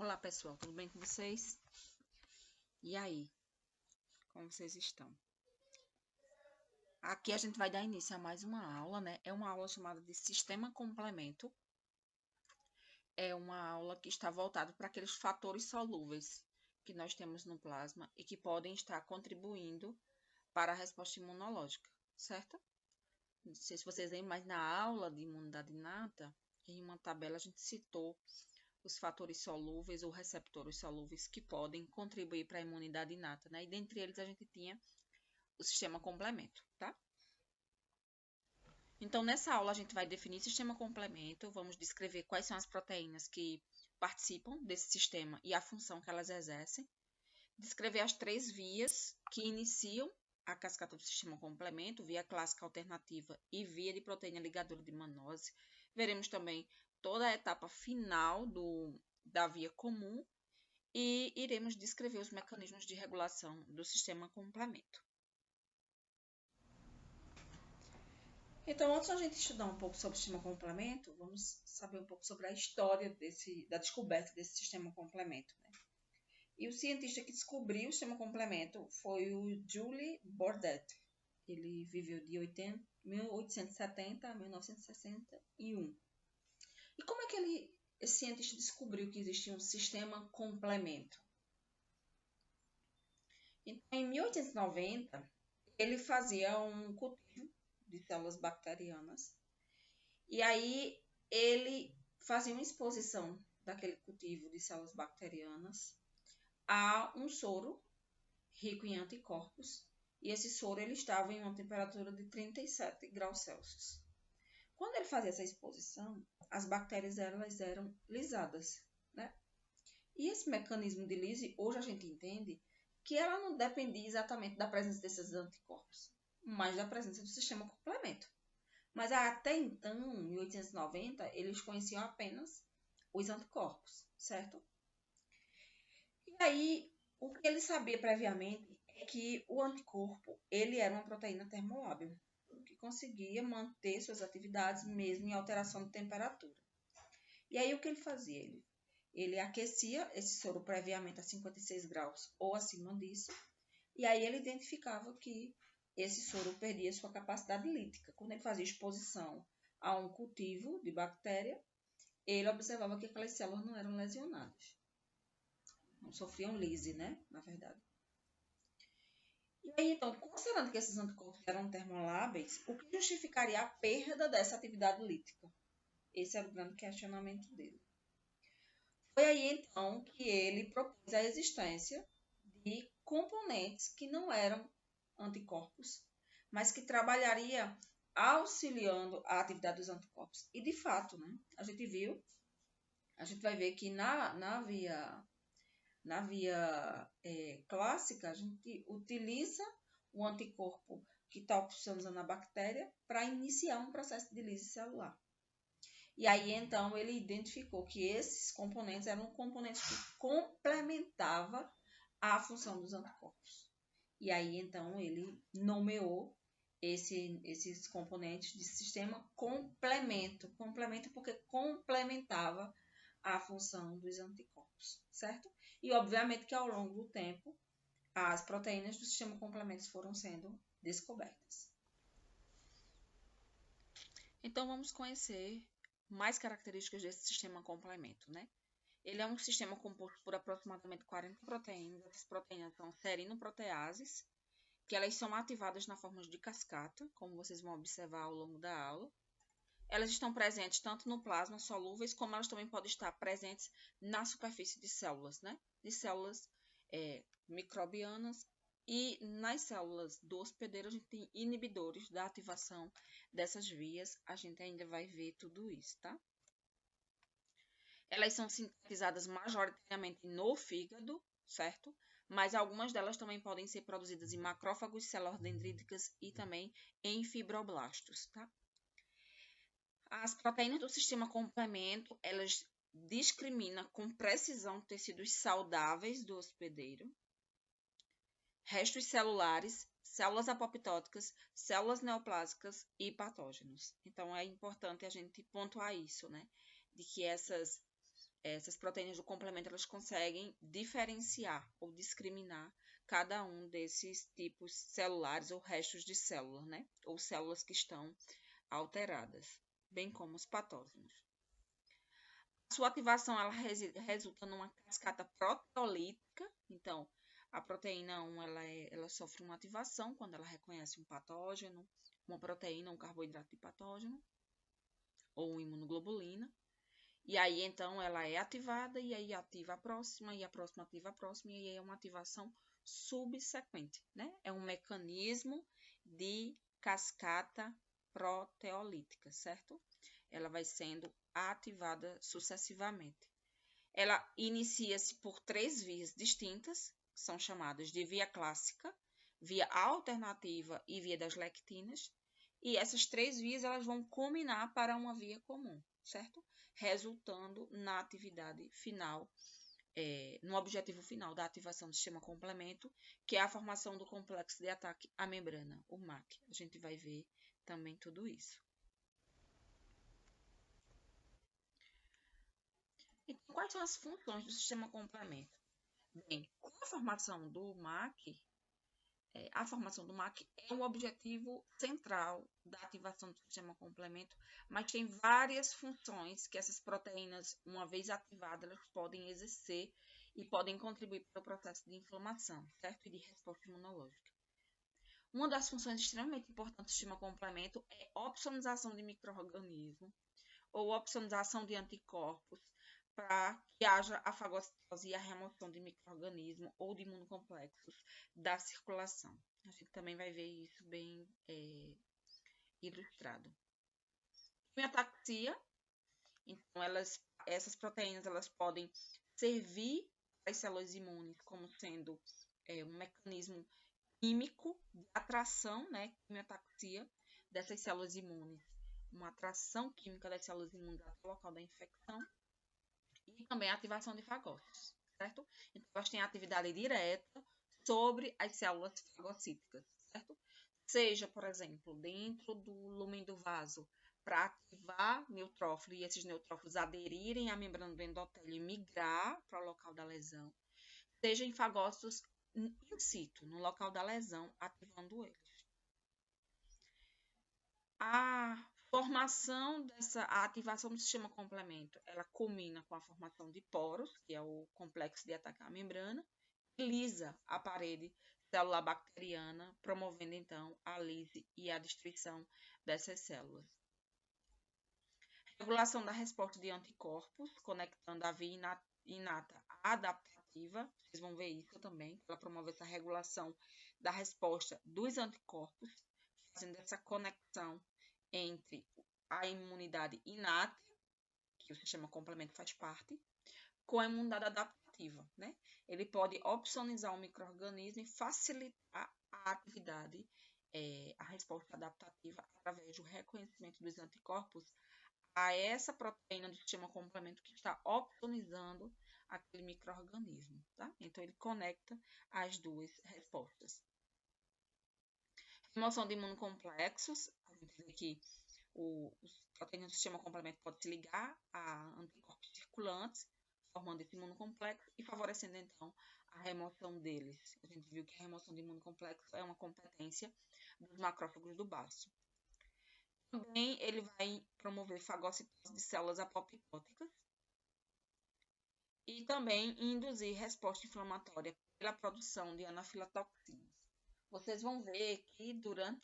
Olá pessoal, tudo bem com vocês? E aí, como vocês estão? Aqui a gente vai dar início a mais uma aula, né? É uma aula chamada de Sistema Complemento. É uma aula que está voltada para aqueles fatores solúveis que nós temos no plasma e que podem estar contribuindo para a resposta imunológica, certo? Não sei se vocês lembram, mas na aula de imunidade inata, em uma tabela a gente citou os fatores solúveis ou receptores solúveis que podem contribuir para a imunidade inata, né? E dentre eles a gente tinha o sistema complemento, tá? Então, nessa aula a gente vai definir sistema complemento, vamos descrever quais são as proteínas que participam desse sistema e a função que elas exercem, descrever as 3 vias que iniciam a cascata do sistema complemento, via clássica alternativa e via de proteína ligadora de mannose. Veremos também toda a etapa final da via comum e iremos descrever os mecanismos de regulação do sistema complemento. Então, antes de a gente estudar um pouco sobre o sistema complemento, vamos saber um pouco sobre a história da descoberta desse sistema complemento, né? E o cientista que descobriu o sistema complemento foi o Jules Bordet. Ele viveu de 1870 a 1961. E como é que esse cientista descobriu que existia um sistema complemento? Então, em 1890, ele fazia um cultivo de células bacterianas. E aí ele fazia uma exposição daquele cultivo de células bacterianas a um soro rico em anticorpos. E esse soro ele estava em uma temperatura de 37 graus Celsius. Quando ele fazia essa exposição, as bactérias elas eram lisadas, né? E esse mecanismo de lise, hoje a gente entende que ela não dependia exatamente da presença desses anticorpos, mas da presença do sistema complemento. Mas até então, em 1890, eles conheciam apenas os anticorpos, certo? E aí, o que ele sabia previamente é que o anticorpo, ele era uma proteína termolábil, que conseguia manter suas atividades mesmo em alteração de temperatura. E aí, o que ele fazia? Ele aquecia esse soro previamente a 56 graus ou acima disso, e aí ele identificava que esse soro perdia sua capacidade lítica. Quando ele fazia exposição a um cultivo de bactéria, ele observava que aquelas células não eram lesionadas. Não sofriam lise, né? Na verdade. E aí, então, considerando que esses anticorpos eram termoláveis, o que justificaria a perda dessa atividade lítica? Esse era o grande questionamento dele. Foi aí, então, que ele propôs a existência de componentes que não eram anticorpos, mas que trabalharia auxiliando a atividade dos anticorpos. E, de fato, né, a gente vai ver que na via clássica, a gente utiliza o anticorpo que está opsonizando a bactéria para iniciar um processo de lise celular. E aí, então, ele identificou que esses componentes eram componentes que complementavam a função dos anticorpos. E aí, então, ele nomeou esses componentes de sistema complemento. Complemento porque complementava a função dos anticorpos, certo? E, obviamente, que ao longo do tempo, as proteínas do sistema complemento foram sendo descobertas. Então, vamos conhecer mais características desse sistema complemento, né? Ele é um sistema composto por aproximadamente 40 proteínas. Essas proteínas são serinoproteases, que elas são ativadas na forma de cascata, como vocês vão observar ao longo da aula. Elas estão presentes tanto no plasma solúveis, como elas também podem estar presentes na superfície de células, né? De células microbianas. E nas células do hospedeiro, a gente tem inibidores da ativação dessas vias. A gente ainda vai ver tudo isso, tá? Elas são sintetizadas majoritariamente no fígado, certo? Mas algumas delas também podem ser produzidas em macrófagos, células dendríticas e também em fibroblastos, tá? As proteínas do sistema complemento, elas discriminam com precisão tecidos saudáveis do hospedeiro, restos celulares, células apoptóticas, células neoplásicas e patógenos. Então, é importante a gente pontuar isso, né? De que essas essas proteínas do complemento, elas conseguem diferenciar ou discriminar cada um desses tipos celulares ou restos de células, né? Ou células que estão alteradas, bem como os patógenos. Sua ativação ela resulta numa cascata proteolítica. Então, a proteína 1 ela sofre uma ativação quando ela reconhece um patógeno, uma proteína, um carboidrato de patógeno, ou imunoglobulina. E aí, então, ela é ativada, e aí ativa a próxima, e a próxima ativa a próxima, e aí é uma ativação subsequente, né? É um mecanismo de cascata proteolítica, certo? Ela vai sendo ativada sucessivamente. Ela inicia-se por 3 vias distintas, que são chamadas de via clássica, via alternativa e via das lectinas, e essas 3 vias elas vão culminar para uma via comum, certo? Resultando na atividade final, no objetivo final da ativação do sistema complemento, que é a formação do complexo de ataque à membrana, o MAC. A gente vai ver também tudo isso. Então, quais são as funções do sistema complemento? Bem, com a formação do MAC, a formação do MAC é o objetivo central da ativação do sistema complemento, mas tem várias funções que essas proteínas, uma vez ativadas, elas podem exercer e podem contribuir para o processo de inflamação, certo? E de resposta imunológica. Uma das funções extremamente importantes do sistema complemento é a opsonização de micro-organismos ou opsonização de anticorpos para que haja a fagocitose e a remoção de micro-organismos ou de imunocomplexos da circulação. A gente também vai ver isso bem ilustrado. Quimiotaxia, então essas proteínas elas podem servir para as células imunes como sendo um mecanismo químico de atração, né, quimiotaxia dessas células imunes, uma atração química das células imunes até o local da infecção, e também a ativação de fagócitos, certo? Então, elas têm atividade direta sobre as células fagocíticas, certo? Seja, por exemplo, dentro do lúmen do vaso, para ativar neutrófilo e esses neutrófilos aderirem à membrana do endotélio e migrar para o local da lesão, seja em fagócitos in situ, no local da lesão, ativando eles. A ativação do sistema complemento, ela culmina com a formação de poros, que é o complexo de ataque à membrana, e lisa a parede celular bacteriana, promovendo então a lise e a destruição dessas células. Regulação da resposta de anticorpos, conectando a via inata adaptativa, vocês vão ver isso também, ela promove essa regulação da resposta dos anticorpos, fazendo essa conexão entre a imunidade inata, que o sistema complemento faz parte, com a imunidade adaptativa, né? Ele pode opsonizar o micro-organismo e facilitar a atividade, a resposta adaptativa através do reconhecimento dos anticorpos a essa proteína do sistema complemento que está opsonizando aquele micro-organismo, tá? Então, ele conecta as duas respostas. Remoção de imunocomplexos, a gente vê que os proteínas do sistema complemento podem se ligar a anticorpos circulantes, formando esse imunocomplexo e favorecendo, então, a remoção deles. A gente viu que a remoção de imunocomplexo é uma competência dos macrófagos do baço. Também ele vai promover fagocitose de células apoptóticas e também induzir resposta inflamatória pela produção de anafilatoxinas. Vocês vão ver que durante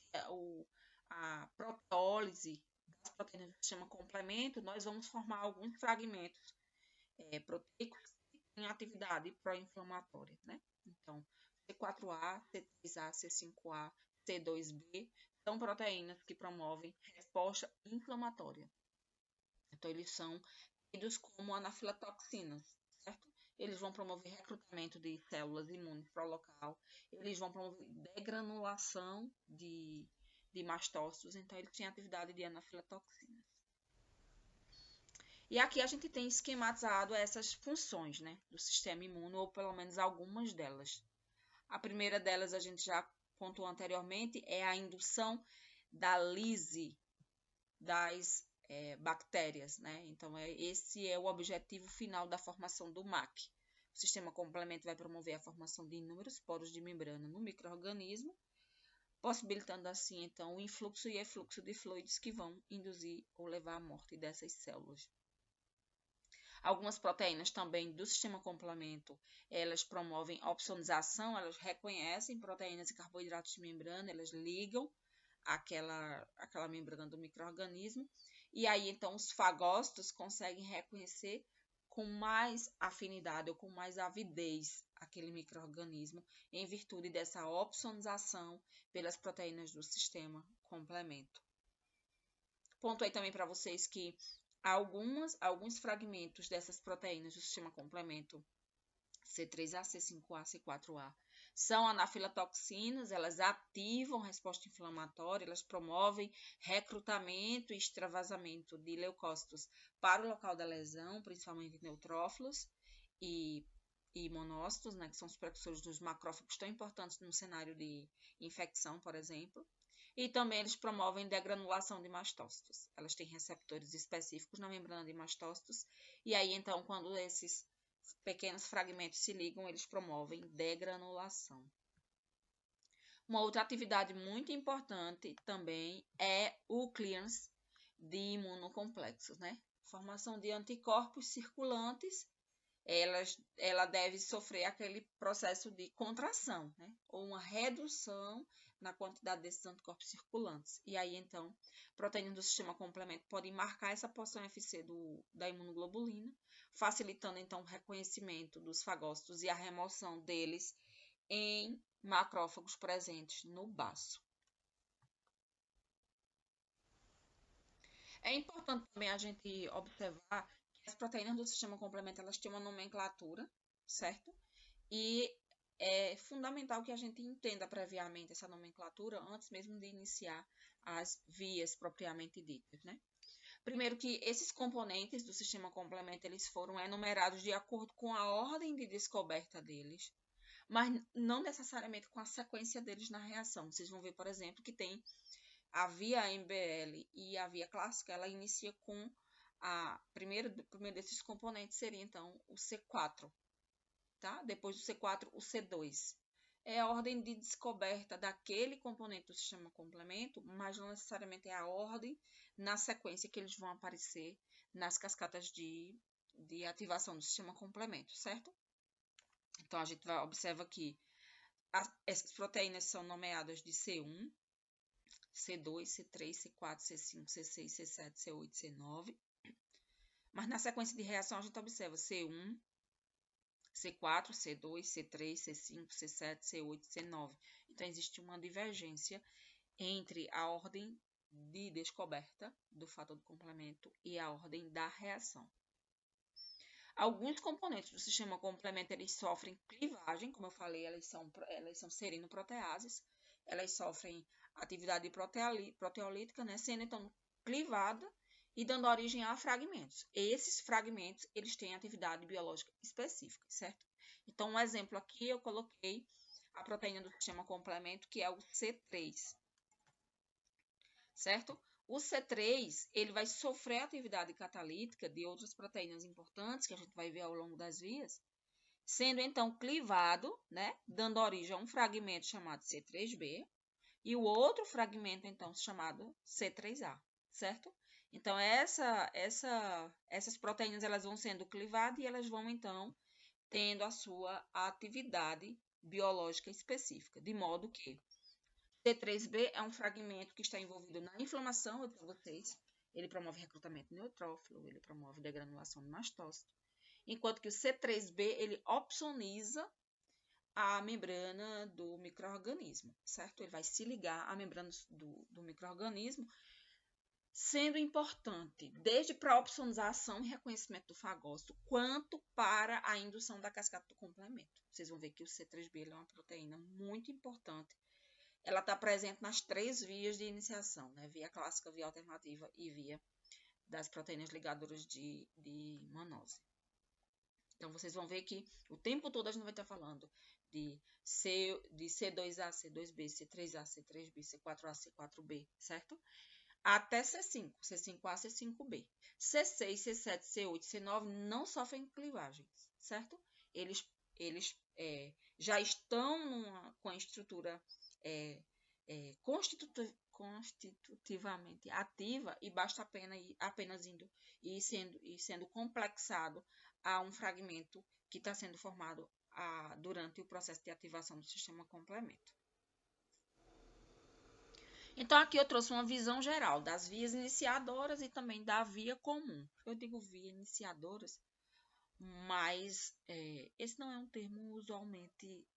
a protólise das proteínas do sistema complemento, nós vamos formar alguns fragmentos proteicos que têm atividade pró-inflamatória, né? Então, C4A, C3A, C5A, C2B são proteínas que promovem resposta inflamatória. Então, eles são tidos como anafilatoxinas, certo? Eles vão promover recrutamento de células imunes para o local, eles vão promover degranulação de mastócitos, então eles têm atividade de anafilatoxinas. E aqui a gente tem esquematizado essas funções, né, do sistema imune, ou pelo menos algumas delas. A primeira delas a gente já pontuou anteriormente, é a indução da lise das bactérias, né? Então, esse é o objetivo final da formação do MAC. O sistema complemento vai promover a formação de inúmeros poros de membrana no micro-organismo, possibilitando assim, então, o influxo e efluxo de fluidos que vão induzir ou levar à morte dessas células. Algumas proteínas também do sistema complemento, elas promovem opsonização, elas reconhecem proteínas e carboidratos de membrana, elas ligam aquela membrana do micro-organismo, e aí, então, os fagócitos conseguem reconhecer com mais afinidade ou com mais avidez aquele micro-organismo em virtude dessa opsonização pelas proteínas do sistema complemento. Pontuei também para vocês que alguns fragmentos dessas proteínas do sistema complemento C3A, C5A, C4A são anafilatoxinas, elas ativam a resposta inflamatória, elas promovem recrutamento e extravasamento de leucócitos para o local da lesão, principalmente neutrófilos e monócitos, né, que são os precursores dos macrófagos tão importantes no cenário de infecção, por exemplo. E também eles promovem degranulação de mastócitos. Elas têm receptores específicos na membrana de mastócitos, e aí então, quando esses pequenos fragmentos se ligam, eles promovem degranulação. Uma outra atividade muito importante também é o clearance de imunocomplexos, né? Formação de anticorpos circulantes, ela deve sofrer aquele processo de contração, né? Ou uma redução na quantidade desses anticorpos circulantes. E aí, então, proteínas do sistema complemento podem marcar essa porção FC da imunoglobulina, facilitando, então, o reconhecimento dos fagócitos e a remoção deles em macrófagos presentes no baço. É importante também a gente observar que as proteínas do sistema complemento, elas têm uma nomenclatura, certo? E é fundamental que a gente entenda previamente essa nomenclatura antes mesmo de iniciar as vias propriamente ditas, né? Primeiro que esses componentes do sistema complemento, eles foram enumerados de acordo com a ordem de descoberta deles, mas não necessariamente com a sequência deles na reação. Vocês vão ver, por exemplo, que tem a via MBL e a via clássica, ela inicia com o primeiro desses componentes seria, então, o C4, tá? Depois do C4, o C2. É a ordem de descoberta daquele componente do sistema complemento, mas não necessariamente é a ordem na sequência que eles vão aparecer nas cascatas de ativação do sistema complemento, certo? Então, a gente observa que essas proteínas são nomeadas de C1, C2, C3, C4, C5, C6, C7, C8, C9. Mas na sequência de reação a gente observa C1, C4, C2, C3, C5, C7, C8, C9. Então existe uma divergência entre a ordem de descoberta do fator do complemento e a ordem da reação. Alguns componentes do sistema complemento eles sofrem clivagem, como eu falei, elas são serinoproteases, elas sofrem atividade proteolítica, né, sendo então clivada e dando origem a fragmentos. Esses fragmentos, eles têm atividade biológica específica, certo? Então, um exemplo aqui, eu coloquei a proteína do sistema complemento, que é o C3, certo? O C3, ele vai sofrer atividade catalítica de outras proteínas importantes, que a gente vai ver ao longo das vias, sendo então clivado, né, dando origem a um fragmento chamado C3b, e o outro fragmento, então, chamado C3A, certo? Então, essas proteínas, elas vão sendo clivadas e elas vão, então, tendo a sua atividade biológica específica, de modo que C3b é um fragmento que está envolvido na inflamação, eu para vocês, ele promove recrutamento neutrófilo, ele promove degranulação de mastócito, enquanto que o C3b, ele opsoniza a membrana do micro-organismo, certo? Ele vai se ligar à membrana do micro-organismo, sendo importante desde para a opsonização e reconhecimento do fagócito, quanto para a indução da cascata do complemento. Vocês vão ver que o C3b é uma proteína muito importante. Ela está presente nas 3 vias de iniciação, né? Via clássica, via alternativa e via das proteínas ligadoras de mannose. Então, vocês vão ver que o tempo todo a gente vai estar falando de C2A, C2B, C3A, C3B, C4A, C4B, certo? até C5, C5A, C5B. C6, C7, C8, C9 não sofrem clivagens, certo? Eles já estão com a estrutura é, constitutivamente ativa e basta apenas indo e sendo complexado a um fragmento que está sendo formado durante o processo de ativação do sistema complemento. Então, aqui eu trouxe uma visão geral das vias iniciadoras e também da via comum. Eu digo via iniciadoras, mas esse não é um termo usualmente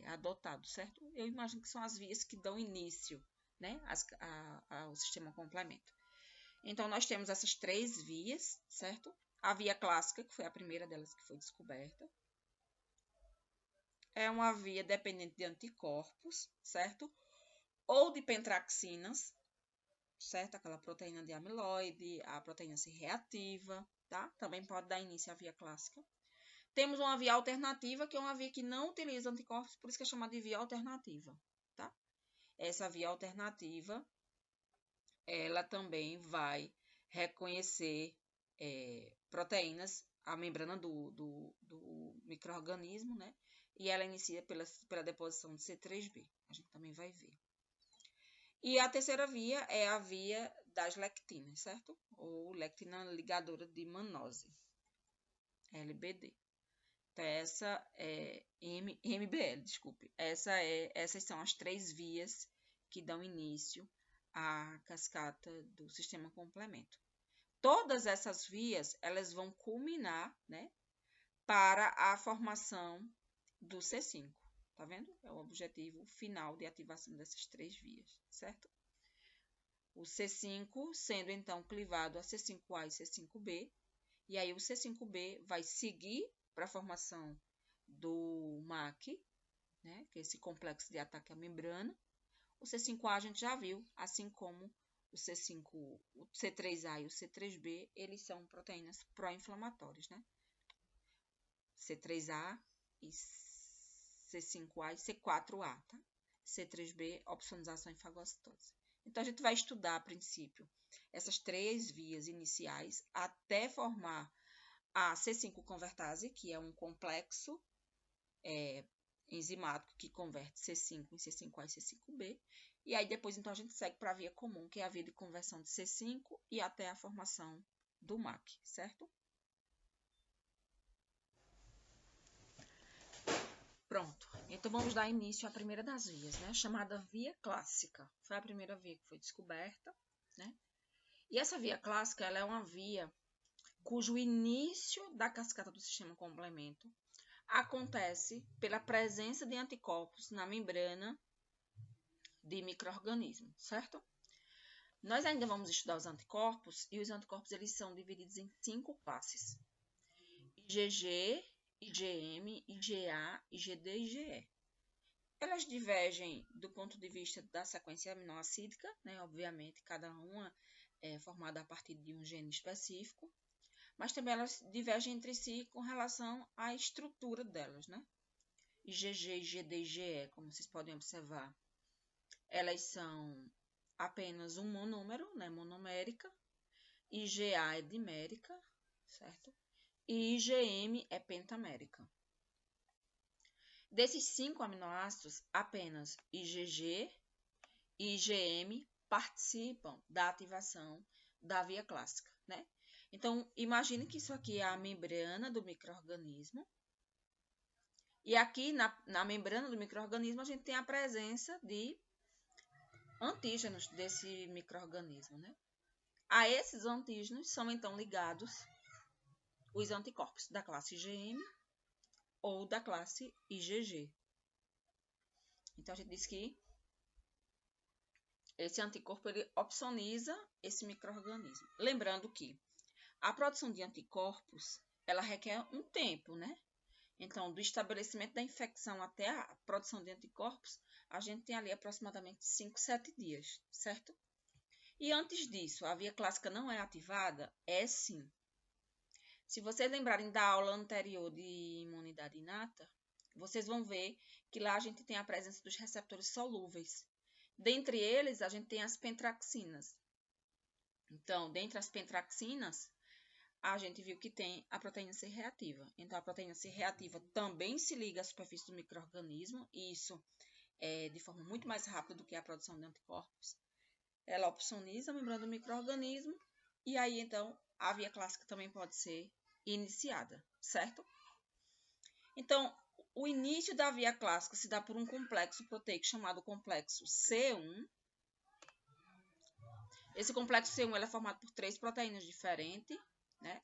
adotado, certo? Eu imagino que são as vias que dão início, né, ao sistema complemento. Então, nós temos essas 3 vias, certo? A via clássica, que foi a primeira delas que foi descoberta, é uma via dependente de anticorpos, certo? Ou de pentraxinas, certo? Aquela proteína de amiloide, a proteína C reativa, tá? Também pode dar início à via clássica. Temos uma via alternativa, que é uma via que não utiliza anticorpos, por isso que é chamada de via alternativa, tá? Essa via alternativa, ela também vai reconhecer proteínas, a membrana do micro-organismo, né? E ela inicia pela deposição de C3b. A gente também vai ver. E a terceira via é a via das lectinas, certo? Ou lectina ligadora de mannose, LBD. Então, essa é MBL, desculpe. Essas são as 3 vias que dão início à cascata do sistema complemento. Todas essas vias, elas vão culminar, né, para a formação do C5. Tá vendo? É o objetivo final de ativação dessas 3 vias, certo? O C5 sendo então clivado a C5A e C5B, e aí o C5B vai seguir para a formação do MAC, né, que é esse complexo de ataque à membrana. O C5A a gente já viu, assim como o C3A e o C3B, eles são proteínas pró-inflamatórias, né? C3A e C5A e C4A, tá? C3B, opsonização e fagocitose. Então, a gente vai estudar, a princípio, essas 3 vias iniciais até formar a C5 convertase, que é um complexo enzimático que converte C5 em C5A e C5B. E aí, depois, então, a gente segue para a via comum, que é a via de conversão de C5 e até a formação do MAC, certo? Pronto. Então, vamos dar início à primeira das vias, né? Chamada via clássica. Foi a primeira via que foi descoberta, né? E essa via clássica, ela é uma via cujo início da cascata do sistema complemento acontece pela presença de anticorpos na membrana de micro-organismos, certo? Nós ainda vamos estudar os anticorpos, e os anticorpos eles são divididos em 5 classes: IgG, IgM, IgA, IgD e IgE. Elas divergem do ponto de vista da sequência aminoácidica, né? Obviamente, cada uma é formada a partir de um gene específico, mas também elas divergem entre si com relação à estrutura delas, né? IgG, IgD e IgE, como vocês podem observar, elas são apenas um monômero, né? Monomérica. IgA é dimérica, certo? E IgM é pentamérica. Desses 5 aminoácidos, apenas IgG e IgM participam da ativação da via clássica, né? Então, imagine que isso aqui é a membrana do micro-organismo. E aqui na membrana do micro-organismo a gente tem a presença de antígenos desse micro-organismo, né? A esses antígenos são então ligados os anticorpos da classe IgM ou da classe IgG. Então, a gente diz que esse anticorpo ele opsoniza esse micro-organismo. Lembrando que a produção de anticorpos, ela requer um tempo, né? Então, do estabelecimento da infecção até a produção de anticorpos, a gente tem ali aproximadamente 5, 7 dias, certo? E antes disso, a via clássica não é ativada? É sim. Se vocês lembrarem da aula anterior de imunidade inata, vocês vão ver que lá a gente tem a presença dos receptores solúveis. Dentre eles, a gente tem as pentraxinas. Então, dentre as pentraxinas, a gente viu que tem a proteína C reativa. Então, a proteína C reativa também se liga à superfície do micro-organismo, e isso é de forma muito mais rápida do que a produção de anticorpos. Ela opsoniza a membrana do micro-organismo, e aí, então, a via clássica também pode ser iniciada, certo? Então, o início da via clássica se dá por um complexo proteico chamado complexo C1. Esse complexo C1 é formado por 3 proteínas diferentes, né?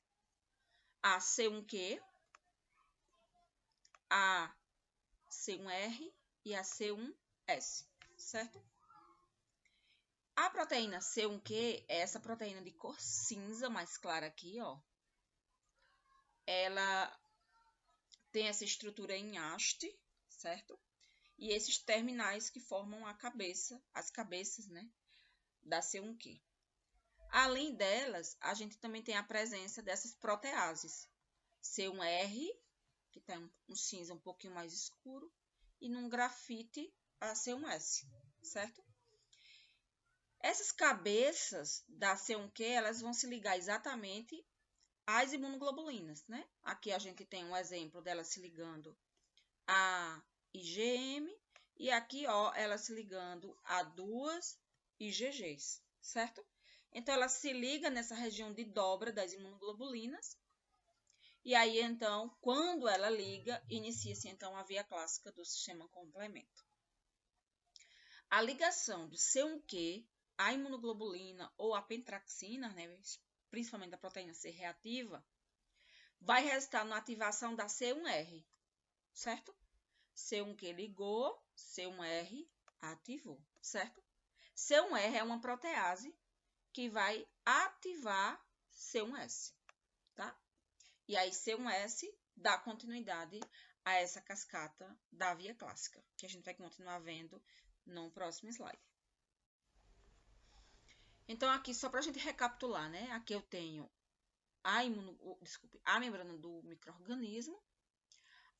A C1Q, a C1R e a C1S, certo? A proteína C1Q é essa proteína de cor cinza mais clara aqui, ó. Ela tem essa estrutura em haste, certo? E esses terminais que formam a cabeça, as cabeças, né, da C1Q. Além delas, a gente também tem a presença dessas proteases. C1R, que tem um cinza um pouquinho mais escuro, e num grafite a C1S, certo? Essas cabeças da C1Q, elas vão se ligar exatamente às imunoglobulinas, né? Aqui a gente tem um exemplo dela se ligando a IgM e aqui, ó, ela se ligando a 2 IgGs, certo? Então, ela se liga nessa região de dobra das imunoglobulinas. E aí, então, quando ela liga, inicia-se, então, a via clássica do sistema complemento. A ligação do C1Q à imunoglobulina ou à pentraxina, né, principalmente da proteína C reativa, vai resultar na ativação da C1R, certo? C1Q ligou, C1R ativou, certo? C1R é uma protease que vai ativar C1S, tá? E aí C1S dá continuidade a essa cascata da via clássica, que a gente vai continuar vendo no próximo slide. Então, aqui, só para a gente recapitular, né? Aqui eu tenho a membrana do micro-organismo,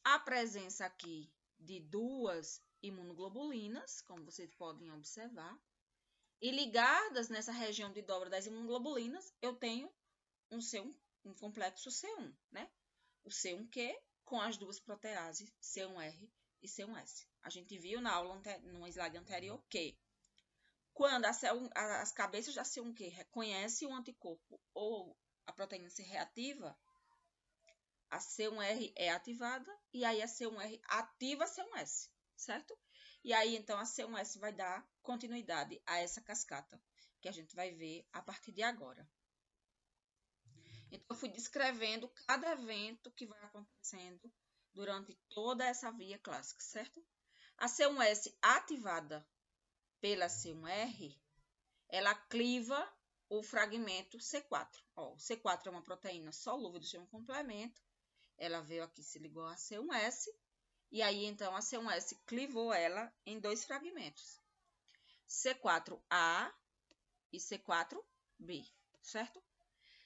a presença aqui de 2 imunoglobulinas, como vocês podem observar, e ligadas nessa região de dobra das imunoglobulinas, eu tenho um complexo C1, né? O C1Q com as duas proteases C1R e C1S. A gente viu na aula no slide anterior que quando as cabeças da C1Q reconhecem o anticorpo ou a proteína C reativa, a C1R é ativada e aí a C1R ativa a C1S, certo? E aí, então, a C1S vai dar continuidade a essa cascata, que a gente vai ver a partir de agora. Então, eu fui descrevendo cada evento que vai acontecendo durante toda essa via clássica, certo? A C1S ativada pela C1R, ela cliva o fragmento C4. Ó, o C4 é uma proteína solúvel do sistema complemento. Ela veio aqui, se ligou a C1S. E aí, então, a C1S clivou ela em 2 fragmentos. C4A e C4B, certo?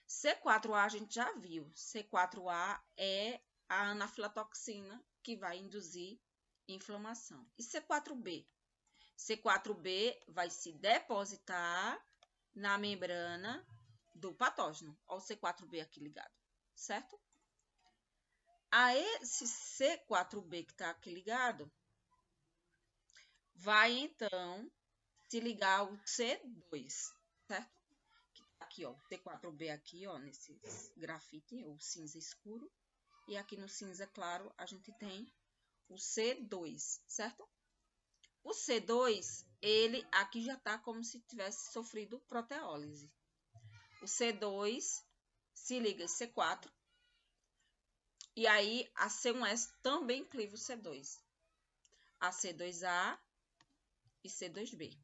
C4A a gente já viu. C4A é a anafilatoxina que vai induzir inflamação. E C4B? C4B vai se depositar na membrana do patógeno. Olha o C4B aqui ligado, certo? A esse C4B que está aqui ligado, vai então se ligar ao C2, certo? Que tá aqui, ó, C4B aqui, ó, nesse grafite, ou cinza escuro. E aqui no cinza claro, a gente tem o C2, certo? O C2, ele aqui já tá como se tivesse sofrido proteólise. O C2 se liga a C4. E aí, a C1S também cliva o C2. A C2A e C2B,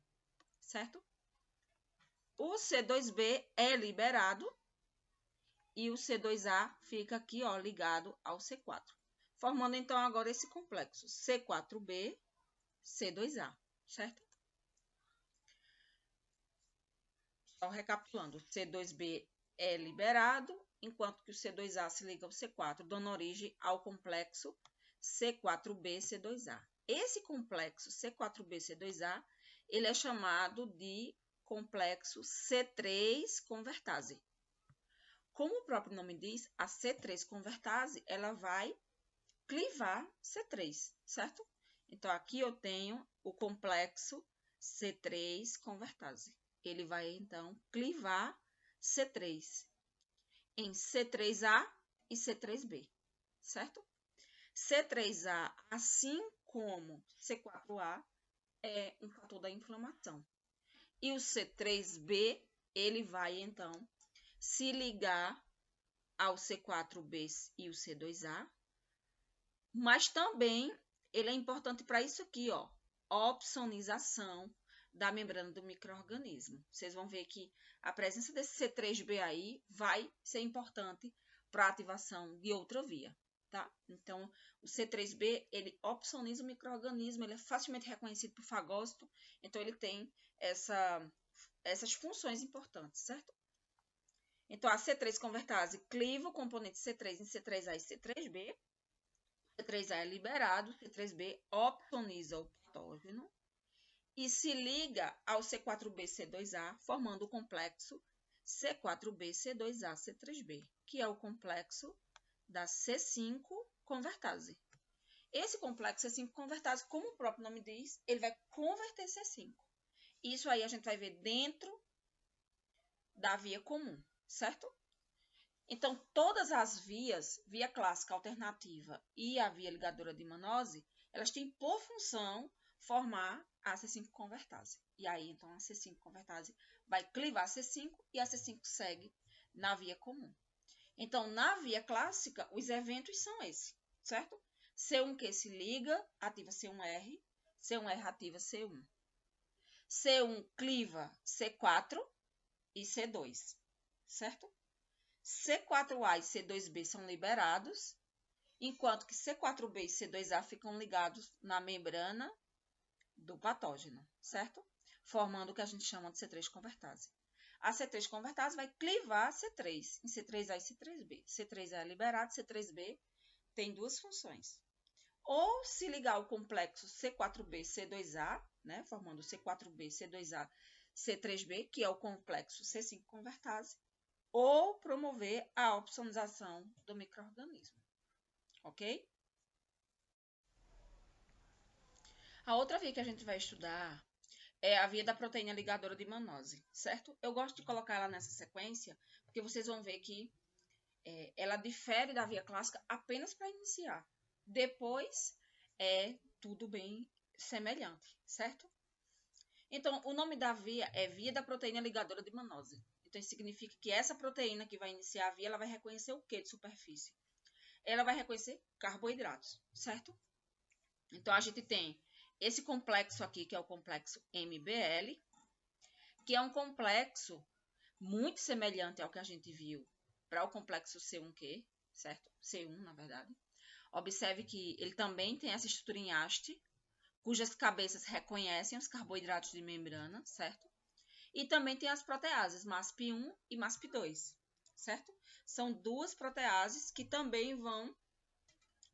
certo? O C2B é liberado e o C2A fica aqui, ó, ligado ao C4. Formando, então, agora esse complexo C4B, C2A, certo? Só recapitulando, o C2B é liberado, enquanto que o C2A se liga ao C4, dando origem ao complexo C4B, C2A. Esse complexo C4B, C2A, ele é chamado de complexo C3 convertase. Como o próprio nome diz, a C3 convertase, ela vai clivar C3, certo? Então, aqui eu tenho o complexo C3 convertase. Ele vai, então, clivar C3 em C3A e C3B, certo? C3A, assim como C4A, é um fator da inflamação. E o C3B, ele vai, então, se ligar ao C4B e o C2A, mas também ele é importante para isso aqui, ó, opsonização da membrana do micro-organismo. Vocês vão ver que a presença desse C3B aí vai ser importante para a ativação de outra via, tá? Então, o C3B, ele opsoniza o micro-organismo, ele é facilmente reconhecido por fagócito, então ele tem essas funções importantes, certo? Então, a C3 convertase cliva o componente C3 em C3A e C3B. C3A é liberado, C3B opsoniza o patógeno e se liga ao C4B-C2A, formando o complexo C4B-C2A-C3B, que é o complexo da C5 convertase. Esse complexo C5 convertase, como o próprio nome diz, ele vai converter C5. Isso aí a gente vai ver dentro da via comum, certo? Então, todas as vias, via clássica alternativa e a via ligadora de Mannose, elas têm por função formar a C5 convertase. E aí, então, a C5 convertase vai clivar a C5 e a C5 segue na via comum. Então, na via clássica, os eventos são esses, certo? C1Q se liga, ativa C1R, C1R ativa C1. C1 cliva C4 e C2, certo? C4A e C2B são liberados, enquanto que C4B e C2A ficam ligados na membrana do patógeno, certo? Formando o que a gente chama de C3 convertase. A C3 convertase vai clivar C3 em C3A e C3B. C3A é liberado, C3B tem duas funções. Ou se ligar ao complexo C4B, C2A, né, formando C4B, C2A, C3B, que é o complexo C5 convertase, ou promover a opsonização do micro-organismo, ok? A outra via que a gente vai estudar é a via da proteína ligadora de Mannose, certo? Eu gosto de colocar ela nessa sequência, porque vocês vão ver que ela difere da via clássica apenas para iniciar. Depois é tudo bem semelhante, certo? Então, o nome da via é via da proteína ligadora de Mannose. Então, isso significa que essa proteína que vai iniciar a via, ela vai reconhecer o que de superfície? Ela vai reconhecer carboidratos, certo? Então, a gente tem esse complexo aqui, que é o complexo MBL, que é um complexo muito semelhante ao que a gente viu para o complexo C1Q, certo? C1, na verdade. Observe que ele também tem essa estrutura em haste, cujas cabeças reconhecem os carboidratos de membrana, certo? E também tem as proteases MASP1 e MASP2, certo? São duas proteases que também vão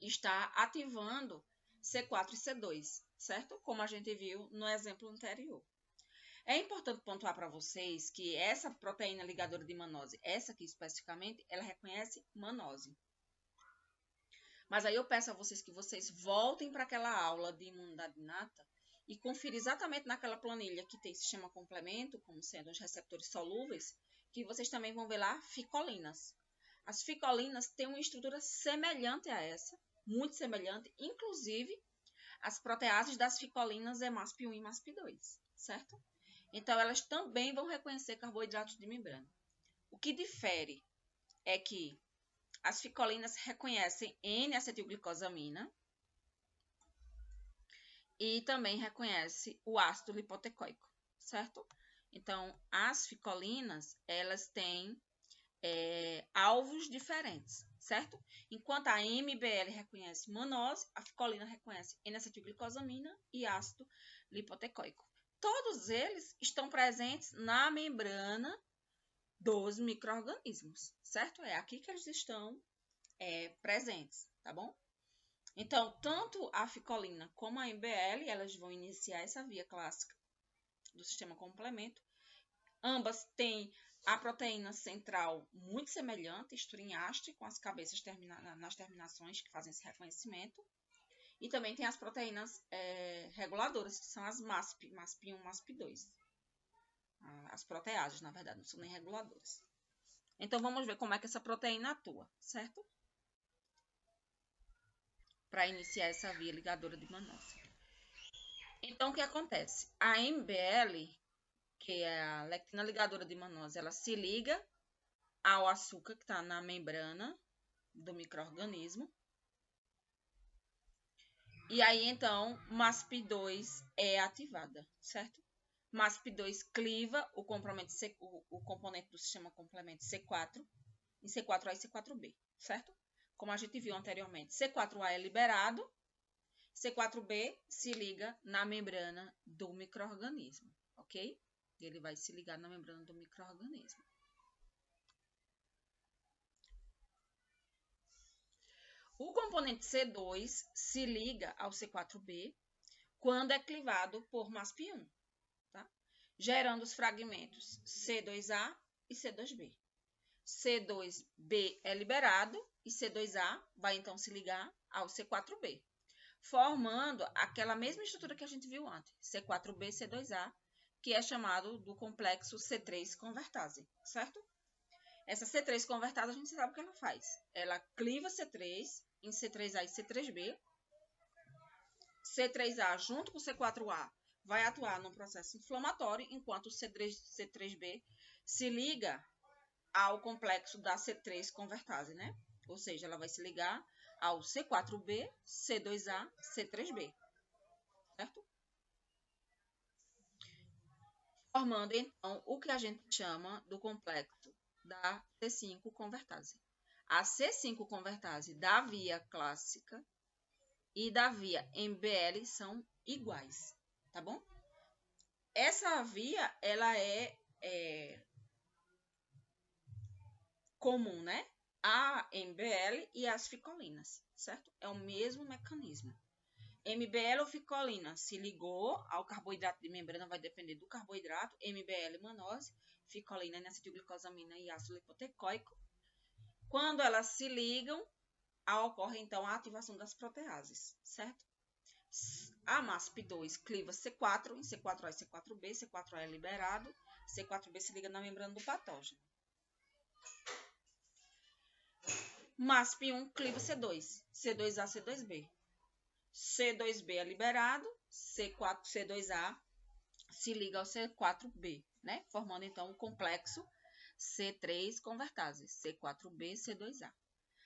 estar ativando C4 e C2, certo? Como a gente viu no exemplo anterior. É importante pontuar para vocês que essa proteína ligadora de Mannose, essa aqui especificamente, ela reconhece Mannose. Mas aí eu peço a vocês que vocês voltem para aquela aula de imunidade inata e conferir exatamente naquela planilha que tem sistema complemento, como sendo os receptores solúveis, que vocês também vão ver lá ficolinas. As ficolinas têm uma estrutura semelhante a essa, muito semelhante, inclusive as proteases das ficolinas é MASP1 e MASP2, certo? Então, elas também vão reconhecer carboidratos de membrana. O que difere é que as ficolinas reconhecem N-acetilglicosamina e também reconhece o ácido lipotecoico, certo? Então, as ficolinas, elas têm alvos diferentes, certo? Enquanto a MBL reconhece Mannose, a ficolina reconhece N-acetilglicosamina e ácido lipotecoico. Todos eles estão presentes na membrana dos micro-organismos, certo? É aqui que eles estão presentes, tá bom? Então, tanto a ficolina como a MBL, elas vão iniciar essa via clássica do sistema complemento, Ambas têm a proteína central muito semelhante, esturinhaste, com as cabeças nas terminações que fazem esse reconhecimento. E também tem as proteínas reguladoras, que são as MASP, MASP1, MASP2. As proteases, na verdade, não são nem reguladoras. Então, vamos ver como é que essa proteína atua, certo? Para iniciar essa via ligadora de Mannose. Então, o que acontece? A MBL, que é a lectina ligadora de Mannose, ela se liga ao açúcar que está na membrana do micro-organismo. E aí, então, MASP2 é ativada, certo? MASP2 cliva o componente do sistema complemento C4 em C4A e C4B, certo? Como a gente viu anteriormente, C4A é liberado, C4B se liga na membrana do micro-organismo, ok? Ele vai se ligar na membrana do micro-organismo. O componente C2 se liga ao C4B quando é clivado por MASP1, tá? Gerando os fragmentos C2A e C2B. C2B é liberado e C2A vai então se ligar ao C4B, formando aquela mesma estrutura que a gente viu antes, C4B, C2A, que é chamado do complexo C3 convertase, certo? Essa C3 convertase a gente sabe o que ela faz. Ela cliva C3 em C3A e C3B. C3A junto com C4A vai atuar no processo inflamatório, enquanto o C3B se liga ao complexo da C3 convertase, né? Ou seja, ela vai se ligar ao C4B, C2A, C3B, certo? Formando, então, o que a gente chama do complexo da C5 convertase. A C5 convertase da via clássica e da via MBL são iguais, tá bom? Essa via, ela é comum, né? A MBL e as ficolinas, certo? É o mesmo mecanismo. MBL ou ficolina se ligou ao carboidrato de membrana, vai depender do carboidrato. MBL, mannose, ficolina, N-acetilglicosamina e ácido lipotecoico. Quando elas se ligam, ocorre então a ativação das proteases, certo? A MASP2 cliva C4 em C4A e C4B, C4A é liberado, C4B se liga na membrana do patógeno. MASP1 cliva C2, C2A, C2B. C2B é liberado, C2A se liga ao C4B, né? Formando então o complexo C3 convertase, C4B, C2A.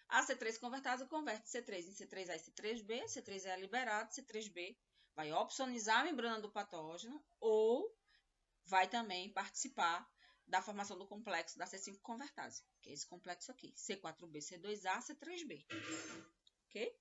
A C3 convertase converte C3 em C3A e C3B, C3A é liberado, C3B vai opsonizar a membrana do patógeno ou vai também participar da formação do complexo da C5 convertase, que é esse complexo aqui, C4B, C2A, C3B, ok?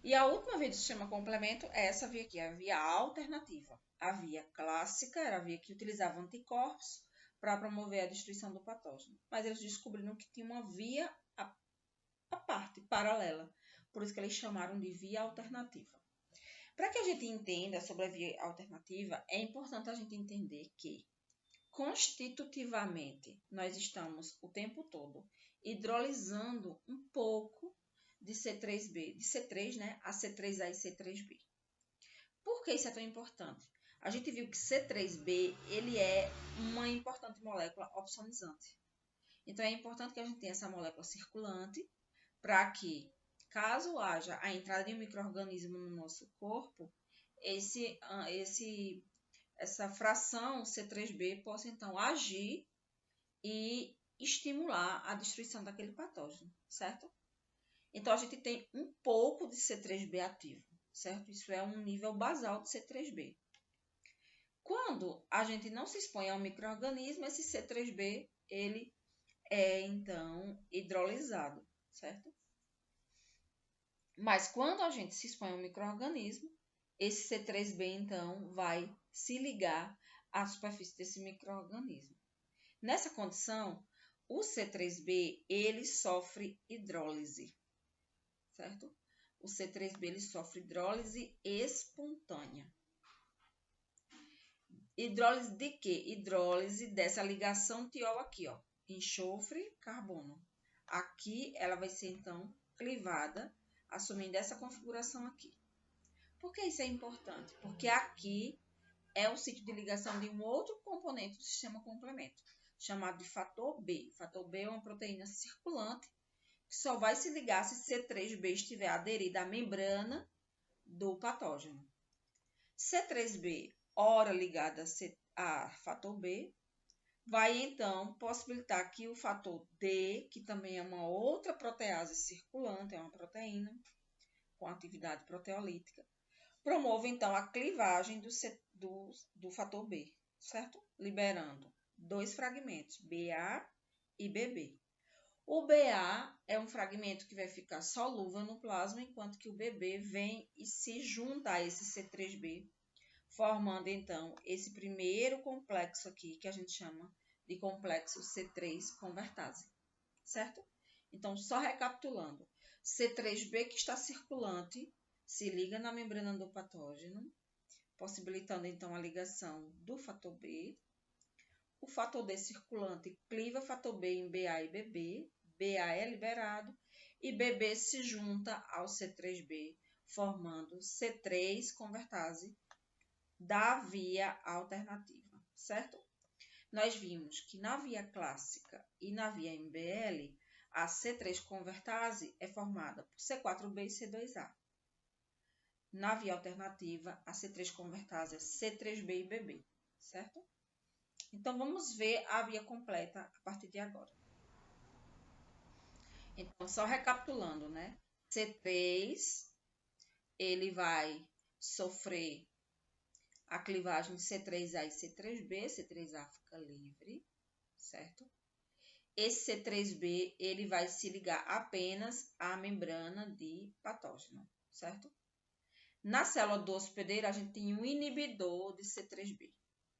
E a última via do sistema complemento é essa via aqui, a via alternativa. A via clássica era a via que utilizava anticorpos para promover a destruição do patógeno. Mas eles descobriram que tinha uma via à parte, paralela. Por isso que eles chamaram de via alternativa. Para que a gente entenda sobre a via alternativa, é importante a gente entender que, constitutivamente, nós estamos o tempo todo hidrolisando um pouco de C3B, de C3, né, a C3A e C3B. Por que isso é tão importante? A gente viu que C3B, ele é uma importante molécula opsonizante. Então, é importante que a gente tenha essa molécula circulante para que, caso haja a entrada de um micro-organismo no nosso corpo, essa fração C3B possa, então, agir e estimular a destruição daquele patógeno, certo? Então, a gente tem um pouco de C3B ativo, certo? Isso é um nível basal de C3B. Quando a gente não se expõe a um micro-organismo, esse C3B, ele é, então, hidrolisado, certo? Mas quando a gente se expõe a um micro-organismo, esse C3B, então, vai se ligar à superfície desse micro-organismo. Nessa condição, o C3B, ele sofre hidrólise, certo? O C3B, ele sofre hidrólise espontânea. Hidrólise de quê? Hidrólise dessa ligação tiol aqui, ó. Enxofre, carbono. Aqui, ela vai ser, então, clivada, assumindo essa configuração aqui. Por que isso é importante? Porque aqui é o sítio de ligação de um outro componente do sistema complemento, chamado de fator B. Fator B é uma proteína circulante que só vai se ligar se C3B estiver aderida à membrana do patógeno. C3B, ora ligada a fator B, vai então possibilitar que o fator D, que também é uma outra protease circulante, é uma proteína com atividade proteolítica, promove então a clivagem do fator B, certo? Liberando dois fragmentos, BA e BB. O BA é um fragmento que vai ficar solúvel no plasma, enquanto que o BB vem e se junta a esse C3B, formando então esse primeiro complexo aqui, que a gente chama de complexo C3 convertase, certo? Então, só recapitulando, C3B que está circulante se liga na membrana do patógeno, possibilitando então a ligação do fator B. O fator D circulante cliva fator B em BA e BB, BA é liberado e BB se junta ao C3B, formando C3 convertase da via alternativa, certo? Nós vimos que na via clássica e na via MBL, a C3 convertase é formada por C4B e C2A. Na via alternativa, a C3 convertase é C3B e BB, certo? Então, vamos ver a via completa a partir de agora. Então, só recapitulando, né? C3, ele vai sofrer a clivagem de C3A e C3B, C3A fica livre, certo? Esse C3B, ele vai se ligar apenas à membrana de patógeno, certo? Na célula do hospedeiro, a gente tem um inibidor de C3B,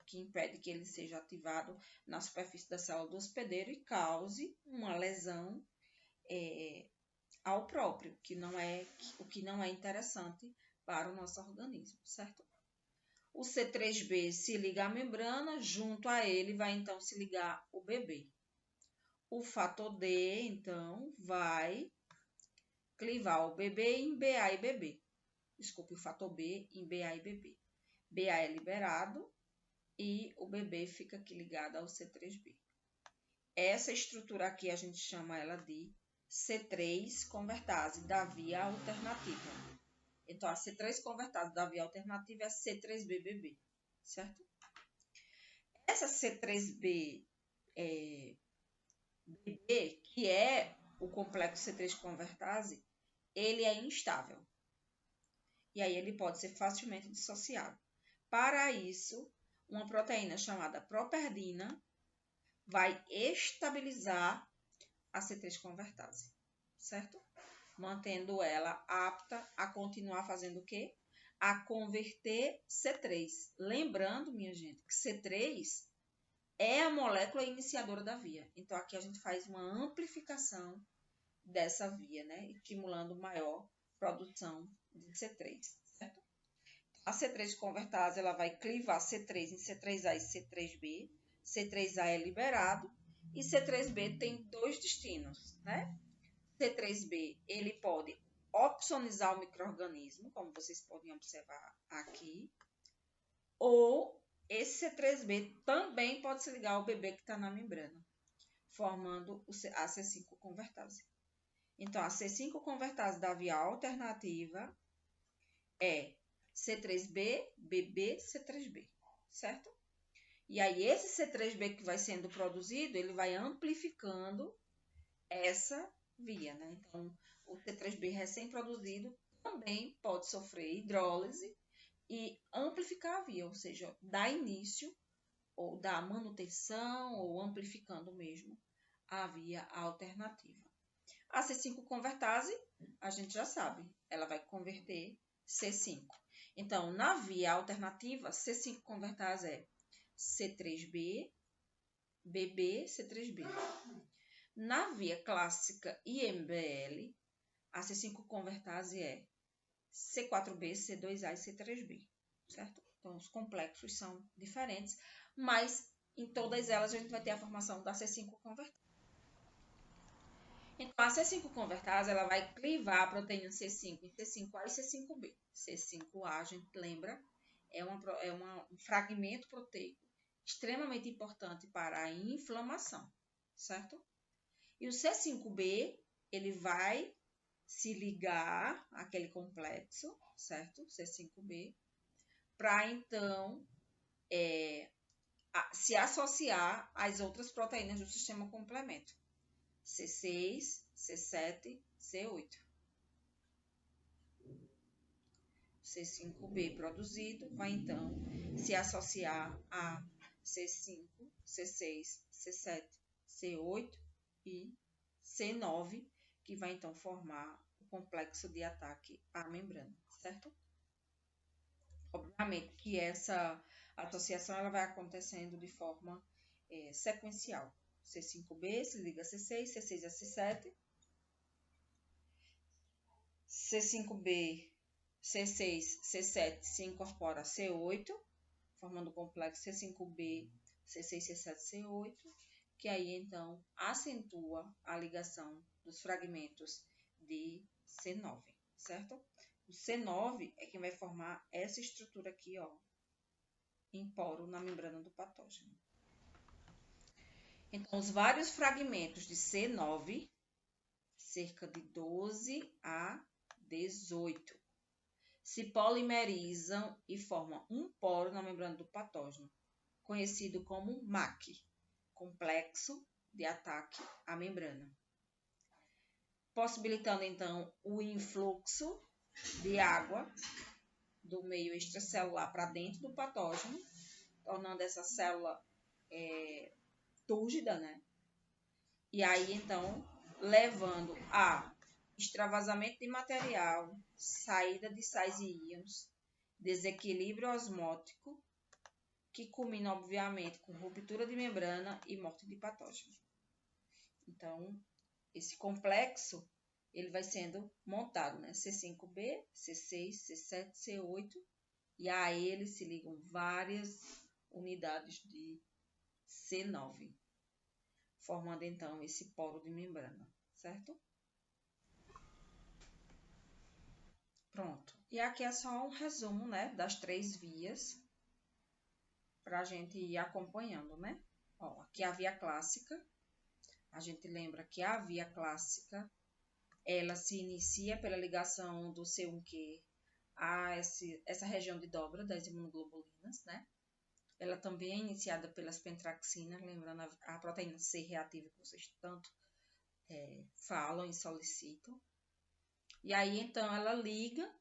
que impede que ele seja ativado na superfície da célula do hospedeiro e cause uma lesão ao próprio, o que não é interessante para o nosso organismo, certo? O C3B se liga à membrana, junto a ele vai então se ligar o BB. O fator D, então, vai clivar o BB em BA e BB. Desculpe, o fator B em BA e BB. BA é liberado e o BB fica aqui ligado ao C3B. Essa estrutura aqui a gente chama ela de C3 convertase da via alternativa. Então, a C3 convertase da via alternativa é C3BBB, certo? Essa C3B BB, que é o complexo C3 convertase, ele é instável. E aí ele pode ser facilmente dissociado. Para isso, uma proteína chamada properdina vai estabilizar a C3 convertase, certo? mantendo ela apta a continuar fazendo o quê? A converter C3. Lembrando, minha gente, que C3 é a molécula iniciadora da via. Então, aqui a gente faz uma amplificação dessa via, né? Estimulando maior produção de C3, certo? A C3 convertase, ela vai clivar C3 em C3A e C3B. C3A é liberado e C3B tem dois destinos, né? C3B, ele pode opsonizar o micro-organismo, como vocês podem observar aqui, ou esse C3B também pode se ligar ao bebê que está na membrana, formando a C5 convertase. Então, a C5 convertase da via alternativa é C3B, BB, C3B, certo? E aí, esse C3B que vai sendo produzido, ele vai amplificando essa via, né? Então, o C3B recém-produzido também pode sofrer hidrólise e amplificar a via, ou seja, dar início ou dar manutenção ou amplificando mesmo a via alternativa. A C5 convertase, a gente já sabe, ela vai converter C5. Então, na via alternativa, C5 convertase é C3B, BB, C3B. Na via clássica IMBL, a C5 convertase é C4B, C2A e C3B, certo? Então, os complexos são diferentes, mas em todas elas a gente vai ter a formação da C5 convertase. Então, a C5 convertase, ela vai clivar a proteína C5 em C5A e C5B. C5A, a gente lembra, é um fragmento proteico extremamente importante para a inflamação, certo? E o C5B, ele vai se ligar àquele complexo, certo? C5B, para então se associar às outras proteínas do sistema complemento. C6, C7, C8. C5B produzido vai então se associar a C5, C6, C7, C8 e C9, que vai então formar o complexo de ataque à membrana, certo? Obviamente que essa associação ela vai acontecendo de forma sequencial. C5B se liga a C6, C6 a C7, C5B, C6, C7 se incorpora a C8, formando o complexo C5B, C6, C7, C8, que aí então acentua a ligação dos fragmentos de C9, certo? O C9 é quem vai formar essa estrutura aqui, ó, em poro na membrana do patógeno. Então, os vários fragmentos de C9, cerca de 12 a 18, se polimerizam e formam um poro na membrana do patógeno, conhecido como MAC, complexo de ataque à membrana, possibilitando então o influxo de água do meio extracelular para dentro do patógeno, tornando essa célula túrgida, né? E aí, então, levando a extravasamento de material, saída de sais e íons, desequilíbrio osmótico, que culmina, obviamente, com ruptura de membrana e morte de patógeno. Então, esse complexo, ele vai sendo montado, né? C5B, C6, C7, C8, e a ele se ligam várias unidades de C9, formando então esse poro de membrana, certo? Pronto. E aqui é só um resumo, né, das 3 vias para a gente ir acompanhando, né? Ó, aqui é a via clássica. A gente lembra que a via clássica, ela se inicia pela ligação do C1q a essa região de dobra das imunoglobulinas, né? Ela também é iniciada pelas pentraxinas, lembrando a proteína C reativa que vocês tanto falam e solicitam. E aí, então, ela liga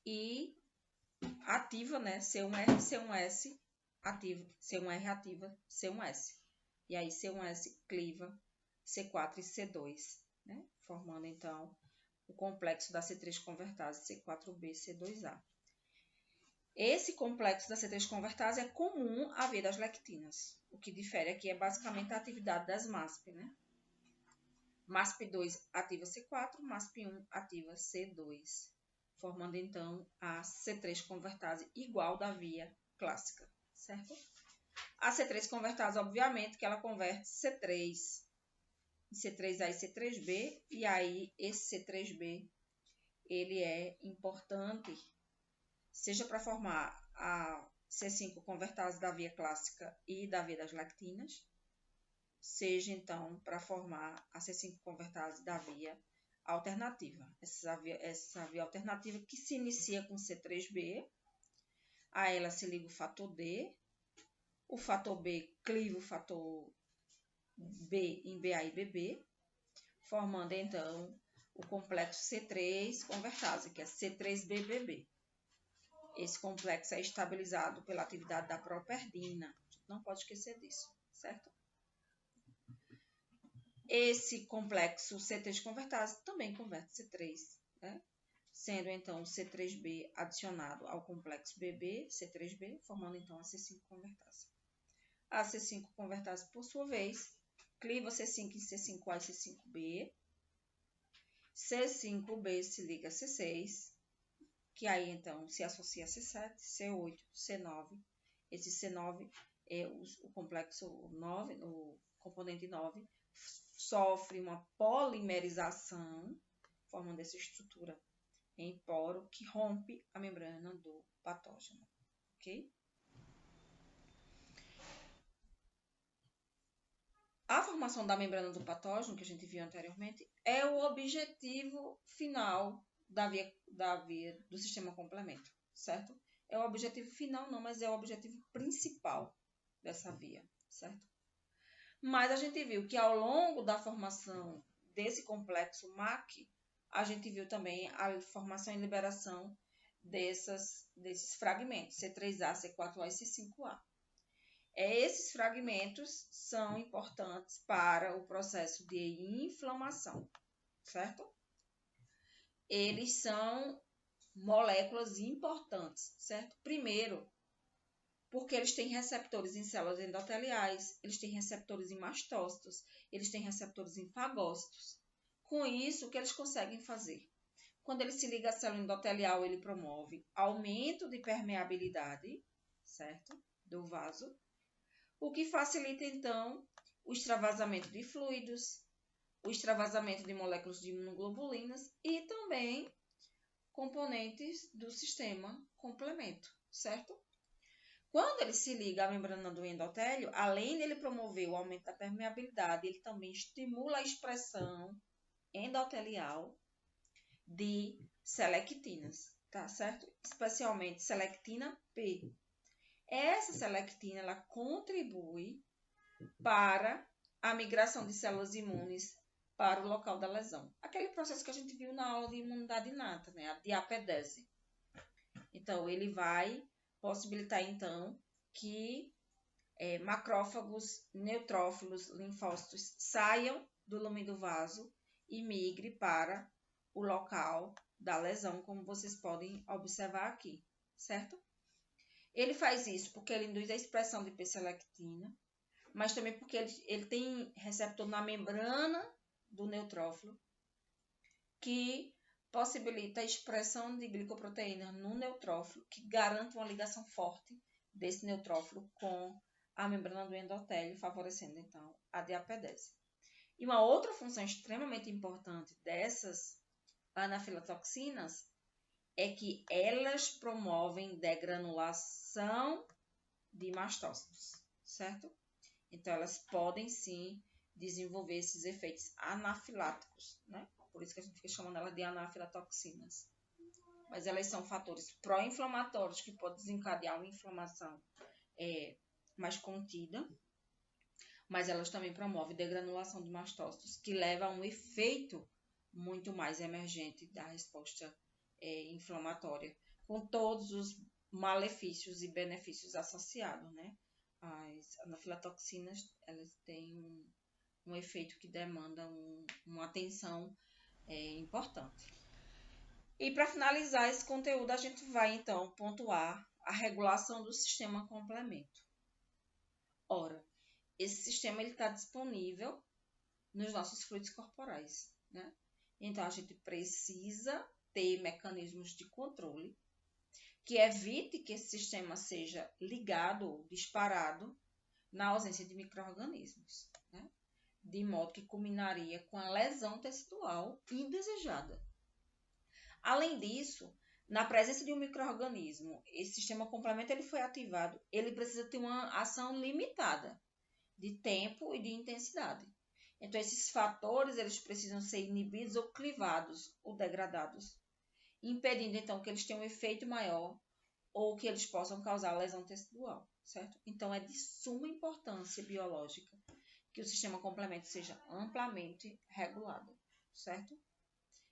e ativa, né? C1R, C1S, ativa, C1R ativa, C1S. E aí, C1S cliva C4 e C2, né? Formando, então, o complexo da C3 convertase C4b, C2a. Esse complexo da C3 convertase é comum à via das lectinas. O que difere aqui é basicamente a atividade das MASP, né? MASP2 ativa C4, MASP1 ativa C2, formando então a C3 convertase igual da via clássica, certo? A C3 convertase, obviamente, que ela converte C3 em C3A e C3B, e aí esse C3B, ele é importante, seja para formar a C5 convertase da via clássica e da via das lectinas, seja então para formar a C5 convertase da via alternativa. Essa via alternativa que se inicia com C3B, a ela se liga o fator D, o fator B cliva o fator B em BA e BB, formando então o complexo C3 convertase, que é C3BBB. Esse complexo é estabilizado pela atividade da properdina. A gente não pode esquecer disso, certo? Esse complexo C3 convertase também converte C3, né? Sendo então C3B adicionado ao complexo BB, C3B, formando então a C5 convertase. A C5 convertase, por sua vez, cliva C5 em C5A e C5B. C5B se liga a C6, que aí então se associa a C7, C8, C9. Esse C9 é o complexo 9, o componente 9, sofre uma polimerização, formando essa estrutura em poro que rompe a membrana do patógeno, ok? A formação da membrana do patógeno, que a gente viu anteriormente, é o objetivo final da via do sistema complemento, certo? É o objetivo final não, mas é o objetivo principal dessa via, certo? Mas a gente viu que ao longo da formação desse complexo MAC, a gente viu também a formação e liberação desses fragmentos, C3A, C4A e C5A. Esses fragmentos são importantes para o processo de inflamação, certo? Eles são moléculas importantes, certo? Primeiro, porque eles têm receptores em células endoteliais, eles têm receptores em mastócitos, eles têm receptores em fagócitos. Com isso, o que eles conseguem fazer? Quando ele se liga à célula endotelial, ele promove aumento de permeabilidade, certo? Do vaso, o que facilita, então, o extravasamento de fluidos, o extravasamento de moléculas de imunoglobulinas e também componentes do sistema complemento, certo? Quando ele se liga à membrana do endotélio, além de ele promover o aumento da permeabilidade, ele também estimula a expressão endotelial de selectinas, tá certo? Especialmente selectina P. Essa selectina ela contribui para a migração de células imunes para o local da lesão. Aquele processo que a gente viu na aula de imunidade inata, né? A diapedese. Então, ele vai possibilitar, então, que macrófagos, neutrófilos, linfócitos saiam do lumen do vaso e migre para o local da lesão, como vocês podem observar aqui, certo? Ele faz isso porque ele induz a expressão de P-selectina, mas também porque ele tem receptor na membrana do neutrófilo, que possibilita a expressão de glicoproteína no neutrófilo, que garante uma ligação forte desse neutrófilo com a membrana do endotélio, favorecendo, então, a diapedese. E uma outra função extremamente importante dessas anafilatoxinas é que elas promovem degranulação de mastócitos, certo? Então, elas podem, sim, desenvolver esses efeitos anafiláticos, né? Por isso que a gente fica chamando ela de anafilatoxinas. Mas elas são fatores pró-inflamatórios que podem desencadear uma inflamação mais contida, mas elas também promovem degranulação de mastócitos, que leva a um efeito muito mais emergente da resposta inflamatória, com todos os malefícios e benefícios associados, né? As anafilatoxinas, elas têm um efeito que demanda uma atenção é importante. E para finalizar esse conteúdo, a gente vai então pontuar a regulação do sistema complemento. Ora, esse sistema está disponível nos nossos fluidos corporais, né? Então, a gente precisa ter mecanismos de controle que evite que esse sistema seja ligado ou disparado na ausência de micro-organismos, né? De modo que culminaria com a lesão tecidual indesejada. Além disso, na presença de um micro-organismo, esse sistema complemento ele foi ativado, ele precisa ter uma ação limitada de tempo e de intensidade. Então, esses fatores eles precisam ser inibidos ou clivados ou degradados, impedindo então que eles tenham um efeito maior ou que eles possam causar lesão tecidual, certo? Então, é de suma importância biológica que o sistema complemento seja amplamente regulado, certo?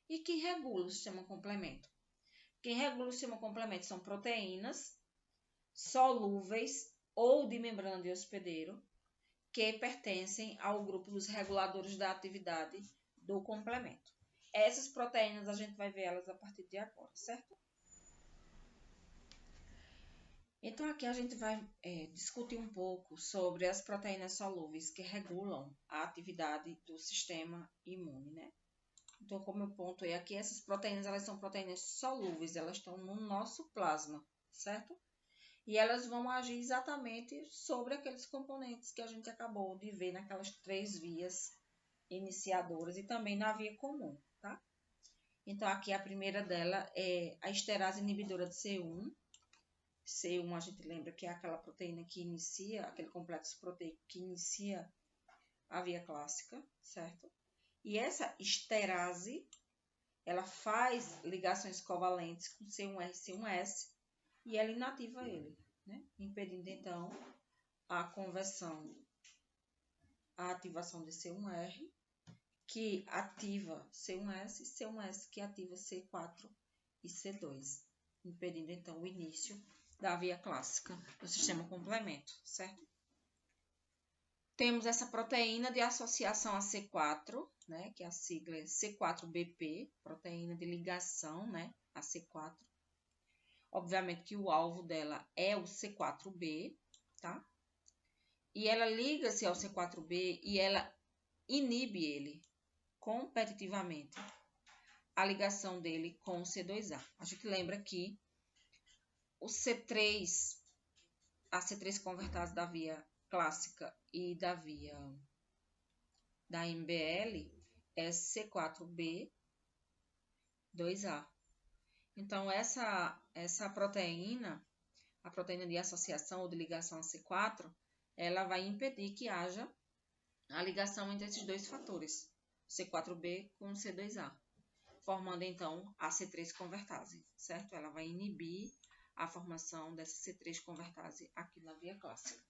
E quem regula o sistema complemento? Quem regula o sistema complemento são proteínas solúveis ou de membrana de hospedeiro que pertencem ao grupo dos reguladores da atividade do complemento. Essas proteínas a gente vai ver elas a partir de agora, certo? Então aqui a gente vai discutir um pouco sobre as proteínas solúveis que regulam a atividade do sistema imune, né? Então, como eu pontuei aqui, essas proteínas, elas são proteínas solúveis, elas estão no nosso plasma, certo? E elas vão agir exatamente sobre aqueles componentes que a gente acabou de ver naquelas 3 vias iniciadoras e também na via comum, tá? Então, aqui a primeira dela é a esterase inibidora de C1. C1 a gente lembra que é aquela proteína que inicia, aquele complexo proteico que inicia a via clássica, certo? E essa esterase, ela faz ligações covalentes com C1R e C1S e ela inativa ele, né? Impedindo então a conversão, a ativação de C1R, que ativa C1S, e C1S que ativa C4 e C2, impedindo então o início da via clássica do sistema complemento, certo? Temos essa proteína de associação a C4, né, que a sigla é C4BP, proteína de ligação, né, a C4. Obviamente que o alvo dela é o C4B, tá? E ela liga-se ao C4B e ela inibe ele competitivamente, a ligação dele com o C2A. A gente lembra que o C3, a C3 convertase da via clássica e da via da MBL é C4B 2A. Então, essa proteína, a proteína de associação ou de ligação a C4, ela vai impedir que haja a ligação entre esses dois fatores, C4B com C2A, formando então a C3 convertase, certo? Ela vai inibir a formação dessa C3 convertase aqui na via clássica.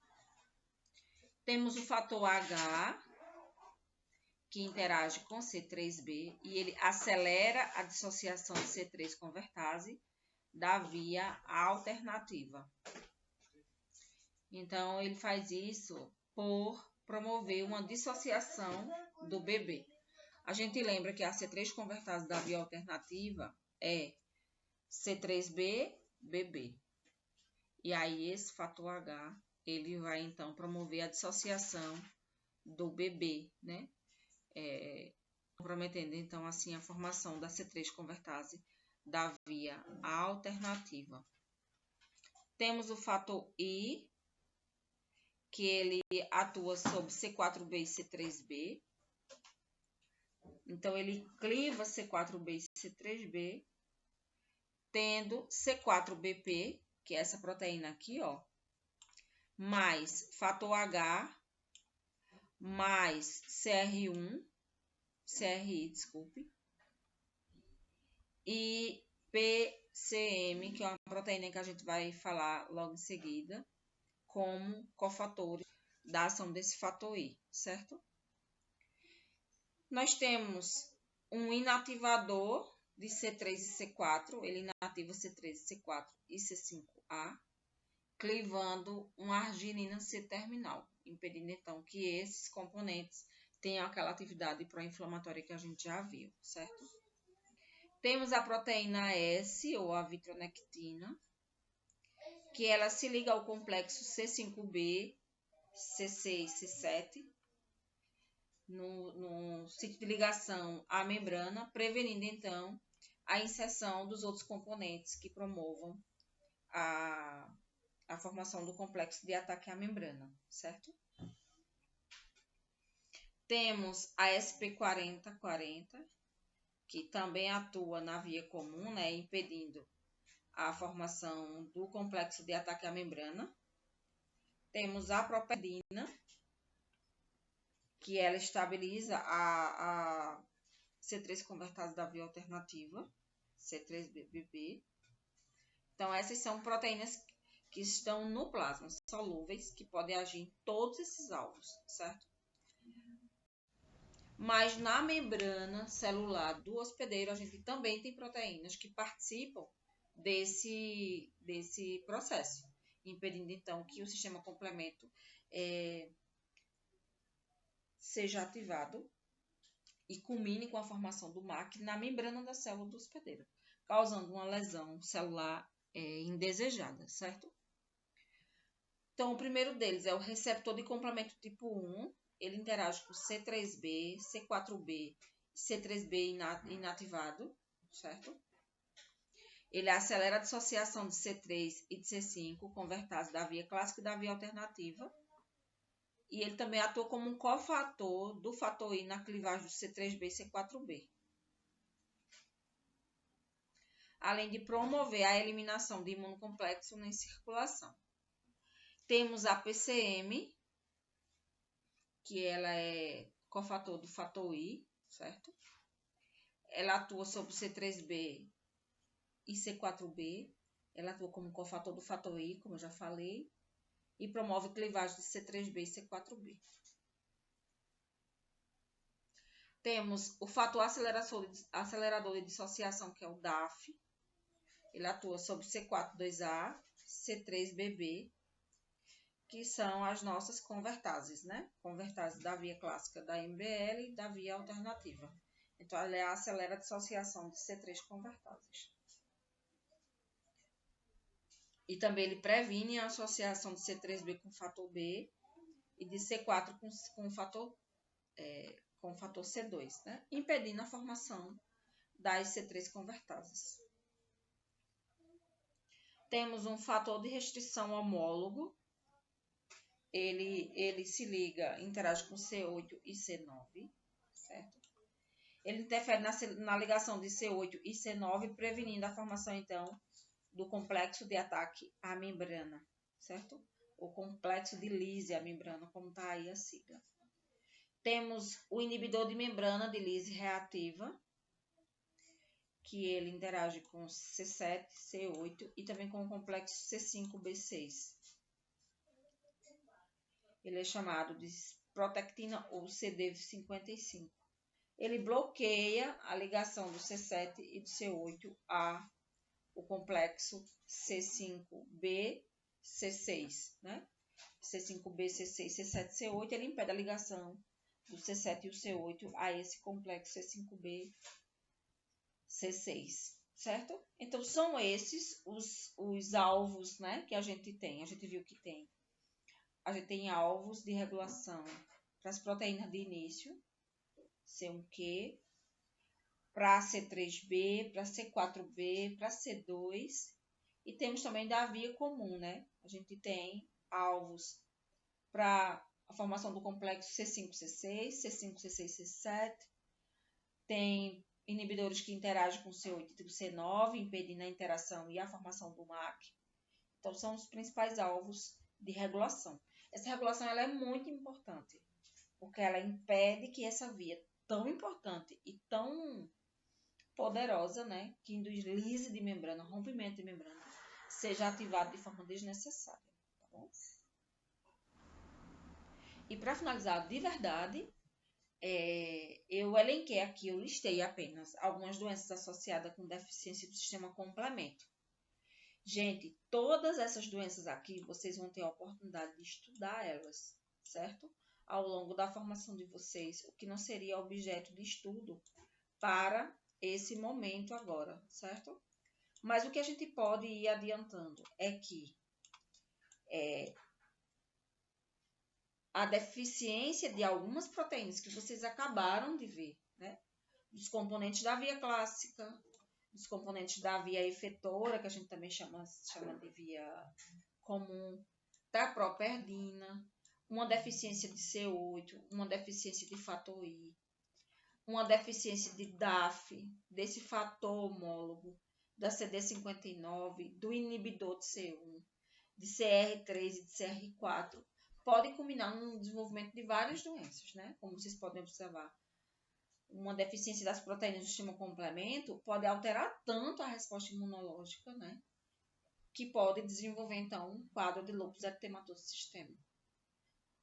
Temos o fator H, que interage com C3B e ele acelera a dissociação de C3 convertase da via alternativa. Então, ele faz isso por promover uma dissociação do BB. A gente lembra que a C3 convertase da via alternativa é C3B, BB. E aí, esse fator H, ele vai, então, promover a dissociação do BB, né? Comprometendo, então, assim, a formação da C3 convertase da via alternativa. Temos o fator I, que ele atua sobre C4B e C3B. Então, ele cliva C4B e C3B, tendo C4BP, que é essa proteína aqui, ó, mais fator H, mais CRI, desculpe, e PCM, que é uma proteína que a gente vai falar logo em seguida, como cofatores da ação desse fator I, certo? Nós temos um inativador de C3 e C4, ele inativa C3, C4 e C5A, clivando uma arginina C-terminal, impedindo então que esses componentes tem aquela atividade pró-inflamatória que a gente já viu, certo? Temos a proteína S, ou a vitronectina, que ela se liga ao complexo C5b, C6, C7, no sítio de ligação à membrana, prevenindo, então, a inserção dos outros componentes que promovam a formação do complexo de ataque à membrana, certo? Temos a SP4040, que também atua na via comum, né, impedindo a formação do complexo de ataque à membrana. Temos a properdina, que ela estabiliza a C3 convertase da via alternativa, C3BB. Então, essas são proteínas que estão no plasma, solúveis, que podem agir em todos esses alvos, certo? Mas na membrana celular do hospedeiro, a gente também tem proteínas que participam desse processo, impedindo, então, que o sistema complemento seja ativado e culmine com a formação do MAC na membrana da célula do hospedeiro, causando uma lesão celular indesejada, certo? Então, o primeiro deles é o receptor de complemento tipo 1, ele interage com C3b, C4b e C3b inativado, certo? Ele acelera a dissociação de C3 e de C5, convertase da via clássica e da via alternativa. E ele também atua como um cofator do fator I na clivagem do C3b e C4b. Além de promover a eliminação de imunocomplexo em circulação. Temos a PCM, que ela é cofator do fator I, certo? Ela atua sobre C3b e C4b. Ela atua como cofator do fator I, como eu já falei, e promove clivagem de C3b e C4b. Temos o fator acelerador de dissociação, que é o DAF. Ele atua sobre C4-2A, C3BB, que são as nossas convertases, né? Convertases da via clássica da MBL e da via alternativa. Então, ele acelera a dissociação de C3 convertases. E também ele previne a associação de C3b com fator B e de C4 com fator C2, né? Impedindo a formação das C3 convertases. Temos um fator de restrição homólogo. Ele se liga, interage com C8 e C9, certo? Ele interfere na ligação de C8 e C9, prevenindo a formação, então, do complexo de ataque à membrana, certo? O complexo de Lise à membrana, como está aí a sigla. Temos o inibidor de membrana de Lise reativa, que ele interage com C7, C8 e também com o complexo C5B6. Ele é chamado de protectina ou CD55. Ele bloqueia a ligação do C7 e do C8 a o complexo C5B, C6, né? C5B, C6, C7, C8, ele impede a ligação do C7 e o C8 a esse complexo C5B, C6, certo? Então, são esses os alvos, né, que a gente tem. A gente viu que tem. A gente tem alvos de regulação para as proteínas de início, C1Q, para C3b, para C4b, para C2, e temos também da via comum, né? A gente tem alvos para a formação do complexo C5-C6, C5-C6, C7, tem inibidores que interagem com C8 e C9, impedindo a interação e a formação do MAC. Então, são os principais alvos de regulação. Essa regulação ela é muito importante, porque ela impede que essa via tão importante e tão poderosa, né, que induz lise de membrana, rompimento de membrana, seja ativada de forma desnecessária, tá bom? E para finalizar de verdade, eu elenquei aqui, eu listei apenas algumas doenças associadas com deficiência do sistema complemento. Gente, todas essas doenças aqui, vocês vão ter a oportunidade de estudar elas, certo? ao longo da formação de vocês, o que não seria objeto de estudo para esse momento agora, certo? Mas o que a gente pode ir adiantando é que a deficiência de algumas proteínas que vocês acabaram de ver, né? Dos componentes da via clássica, dos componentes da via efetora, que a gente também chama de via comum, da própria erdina, uma deficiência de C8, uma deficiência de fator I, uma deficiência de DAF, desse fator homólogo, da CD59, do inibidor de C1, de CR3 e de CR4, pode culminar no desenvolvimento de várias doenças, né? Como vocês podem observar. Uma deficiência das proteínas do sistema complemento pode alterar tanto a resposta imunológica, né? Que pode desenvolver, então, um quadro de lúpus eritematoso sistêmico.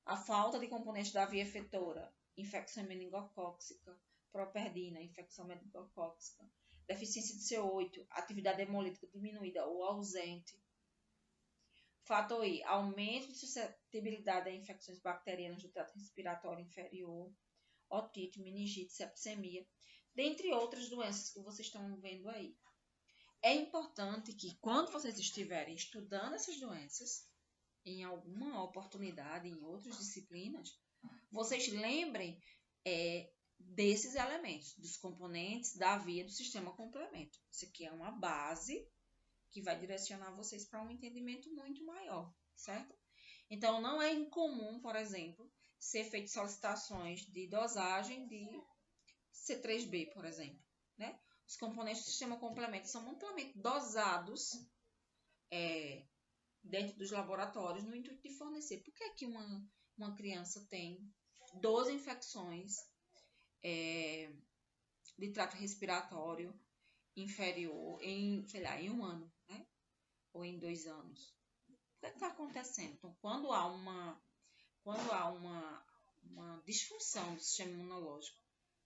A falta de componentes da via efetora, infecção meningocócica, properdina, infecção meningocócica, deficiência de C8, atividade hemolítica diminuída ou ausente. Fator I, aumento de suscetibilidade a infecções bacterianas do trato respiratório inferior, otite, meningite, septicemia, dentre outras doenças que vocês estão vendo aí. É importante que, quando vocês estiverem estudando essas doenças, em alguma oportunidade, em outras disciplinas, vocês lembrem desses elementos, dos componentes da via do sistema complemento. Isso aqui é uma base que vai direcionar vocês para um entendimento muito maior, certo? Então, não é incomum, por exemplo, ser feito solicitações de dosagem de C3B, por exemplo, né? Os componentes do sistema complemento são amplamente dosados dentro dos laboratórios no intuito de fornecer. Por que é que uma criança tem 12 infecções de trato respiratório inferior em, sei lá, em um ano, né? Ou em 2 anos? O que está acontecendo? Então, quando há uma disfunção do sistema imunológico,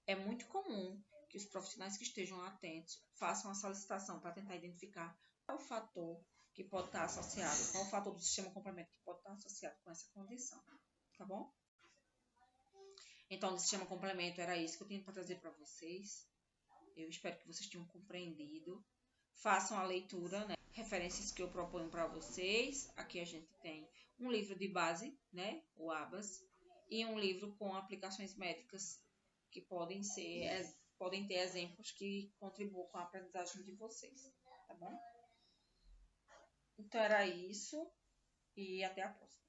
é muito comum que os profissionais que estejam atentos façam a solicitação para tentar identificar qual é o fator que pode estar associado, qual é o fator do sistema complemento que pode estar associado com essa condição, tá bom? Então, do sistema complemento era isso que eu tinha para trazer para vocês. Eu espero que vocês tenham compreendido. Façam a leitura, né? Referências que eu proponho para vocês. Aqui a gente tem um livro de base, né? O ABAS, e um livro com aplicações médicas que podem ter exemplos que contribuam com a aprendizagem de vocês, tá bom? Então era isso e até a próxima.